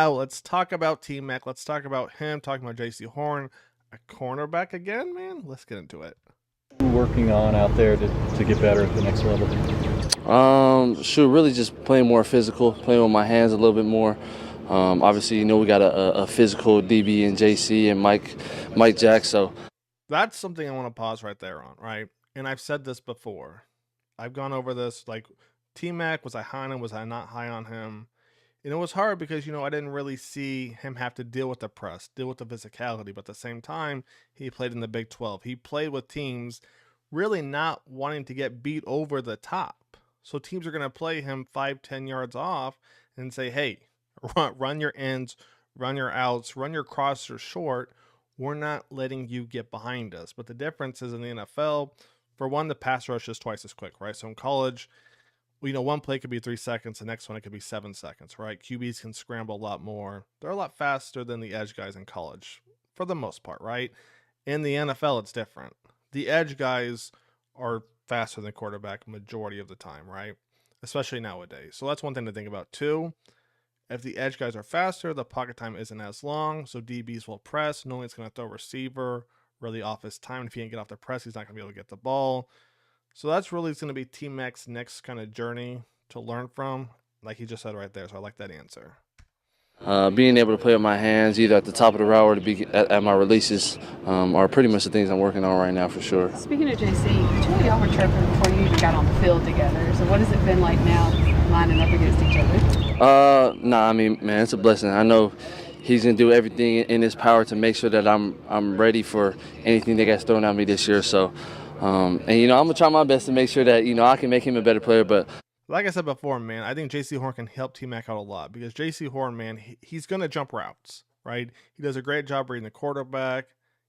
Now let's talk about T-Mac. Let's talk about him, talking about Jaycee Horn, a cornerback again, man. Let's get into it. Working on out there to get better at the next level? Really just playing more physical, playing with my hands a little bit more. Obviously, we got a physical DB in JC and Mike Jack. So that's something I want to pause right there on, right? And I've said this before. I've gone over this, like T-Mac, was I high on him? Was I not high on him? And it was hard because, I didn't really see him have to deal with the press, deal with the physicality. But at the same time, he played in the Big 12. He played with teams really not wanting to get beat over the top. So teams are going to play him 5-10 yards off and say, hey, run your ends, run your outs, run your crossers short. We're not letting you get behind us. But the difference is in the NFL, for one, the pass rush is twice as quick, right? So in college, one play could be 3 seconds. The next one, it could be 7 seconds, right? QBs can scramble a lot more. They're a lot faster than the edge guys in college for the most part, right? In the NFL, it's different. The edge guys are faster than quarterback majority of the time, right? Especially nowadays. So that's one thing to think about too. If the edge guys are faster, the pocket time isn't as long, so DBs will press, knowing it's going to throw receiver really off his time. If he can't get off the press, he's not going to be able to get the ball. So that's really going to be T-Mac's next kind of journey to learn from, like he just said right there. So I like that answer. Being able to play with my hands, either at the top of the route or to be at my releases, are pretty much the things I'm working on right now for sure. Speaking of JC, the two of y'all were chirping before you even got on the field together. So what has it been like now lining up against each other? Man, it's a blessing. I know he's gonna do everything in his power to make sure that I'm ready for anything that gets thrown at me this year. So. I'm gonna try my best to make sure that I can make him a better player. But like I said before, man, I think Jaycee Horn can help T-Mac out a lot because Jaycee Horn, man, he's gonna jump routes, right? He does a great job reading the quarterback.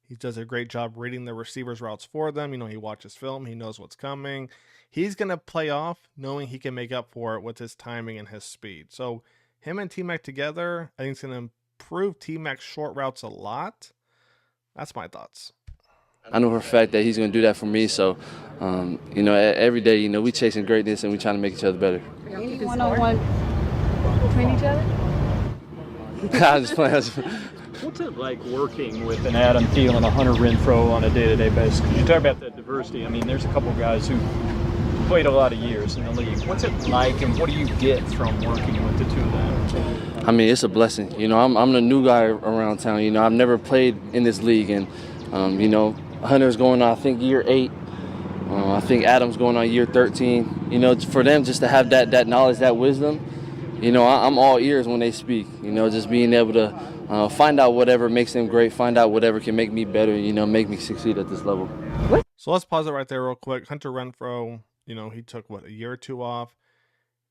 He does a great job reading the receivers' routes for them. He watches film. He knows what's coming. He's gonna play off knowing he can make up for it with his timing and his speed. So him and T-Mac together, I think it's gonna improve T-Mac's short routes a lot. That's my thoughts. I know for a fact that he's going to do that for me. So, every day, we chasing greatness and we trying to make each other better. Any one-on-one between each other? I just playing. What's it like working with an Adam Thielen, a Hunter Renfrow on a day-to-day basis? Because you talk about that diversity. I mean, there's a couple guys who played a lot of years in the league. What's it like, and what do you get from working with the two of them? I mean, it's a blessing. I'm the new guy around town. I've never played in this league, and Hunter's going on, I think, year 8. I think Adam's going on year 13. For them just to have that knowledge, that wisdom, I'm all ears when they speak. Just being able to find out whatever makes them great, find out whatever can make me better, make me succeed at this level. So let's pause it right there real quick. Hunter Renfrow, he took, a year or two off?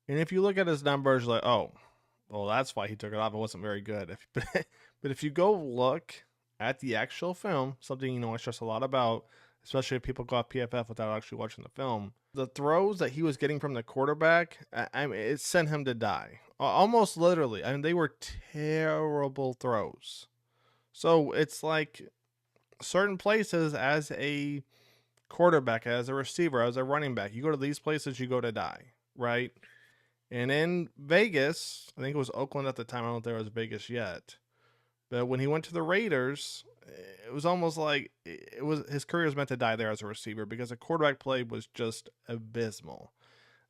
And if you look at his numbers, like, oh, well, that's why he took it off. It wasn't very good. But if you go look at the actual film, something I stress a lot about, especially if people go off PFF without actually watching the film, the throws that he was getting from the quarterback, it sent him to die. Almost literally. They were terrible throws. So it's like certain places as a quarterback, as a receiver, as a running back, you go to these places, you go to die, right? And in Vegas, I think it was Oakland at the time. I don't know if there was Vegas yet. But when he went to the Raiders, it was almost like his career was meant to die there as a receiver because the quarterback play was just abysmal.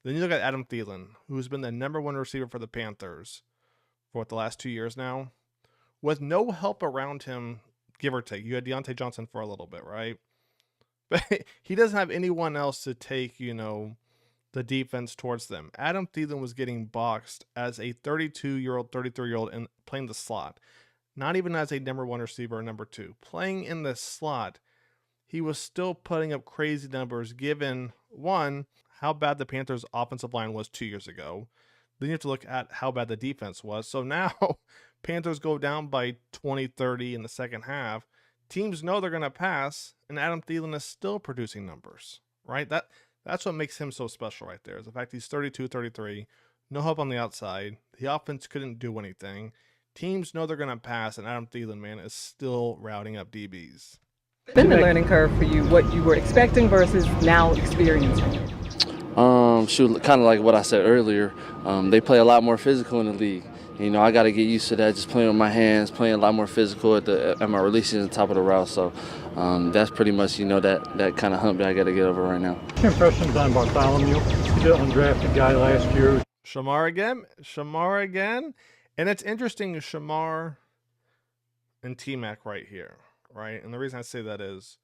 Then you look at Adam Thielen, who's been the number 1 receiver for the Panthers for the last 2 years now, with no help around him, give or take. You had Deontay Johnson for a little bit, right? But he doesn't have anyone else to take, the defense towards them. Adam Thielen was getting boxed as a 32-year-old, 33-year-old and playing the slot. Not even as a number 1 receiver or number 2. Playing in the slot, he was still putting up crazy numbers given, one, how bad the Panthers' offensive line was 2 years ago. Then you have to look at how bad the defense was. So now, Panthers go down by 20, 30 in the second half. Teams know they're going to pass, and Adam Thielen is still producing numbers, right? That's what makes him so special right there, is the fact he's 32, 33, no help on the outside. The offense couldn't do anything. Teams know they're going to pass, and Adam Thielen, man, is still routing up DBs. It's been the learning curve for you, what you were expecting versus now experiencing? Kind of like what I said earlier. They play a lot more physical in the league. You know, I got to get used to that, just playing with my hands, playing a lot more physical at my releases at the top of the route. So that's pretty much, you know, that kind of hump that I got to get over right now. What's your impressions on Bartholomew? He's an undrafted guy last year. Shamar again. And it's interesting, Shamar and T-Mac right here, right? And the reason I say that is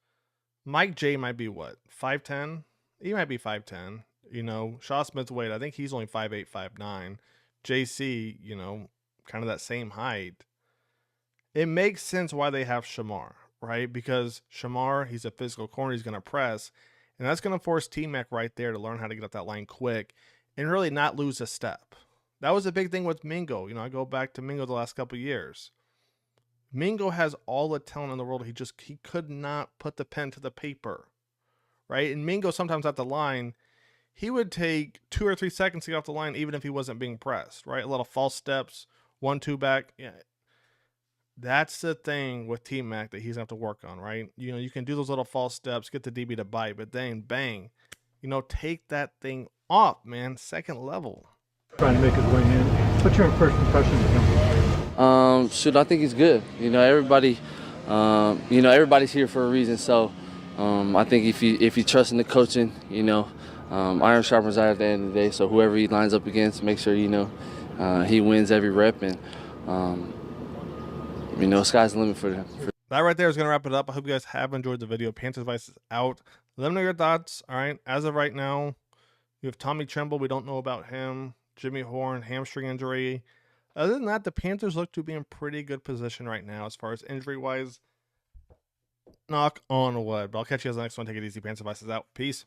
Mike J might be what, 5'10"? He might be 5'10". You know, Shaw Smith's weight, I think he's only 5'8", 5'9". JC, you know, kind of that same height. It makes sense why they have Shamar, right? Because Shamar, he's a physical corner, he's going to press, and that's going to force T-Mac right there to learn how to get up that line quick and really not lose a step. That was a big thing with Mingo. You know, I go back to Mingo the last couple of years. Mingo has all the talent in the world. He could not put the pen to the paper, right? And Mingo sometimes at the line, he would take 2 or 3 seconds to get off the line, even if he wasn't being pressed, right? A lot of false steps, 1-2 back. Yeah, that's the thing with T-Mac that he's gonna have to work on, right? You know, you can do those little false steps, get the DB to bite, but then bang, you know, take that thing off, man. Second level. Trying to make his way in. What's your first impression of him? Shoot, I think he's good. You know, everybody, you know, everybody's here for a reason. So I think if you trust in the coaching, you know, iron sharpens iron at the end of the day. So whoever he lines up against, make sure, you know, he wins every rep. And, you know, sky's the limit for him. That right there is going to wrap it up. I hope you guys have enjoyed the video. Panthers Vice is out. Let me know your thoughts. All right. As of right now, you have Tommy Tremble. We don't know about him. Jaycee Horn, hamstring injury. Other than that, the Panthers look to be in pretty good position right now as far as injury-wise. Knock on wood. But I'll catch you guys in the next one. Take it easy. Panthers Vice is out. Peace.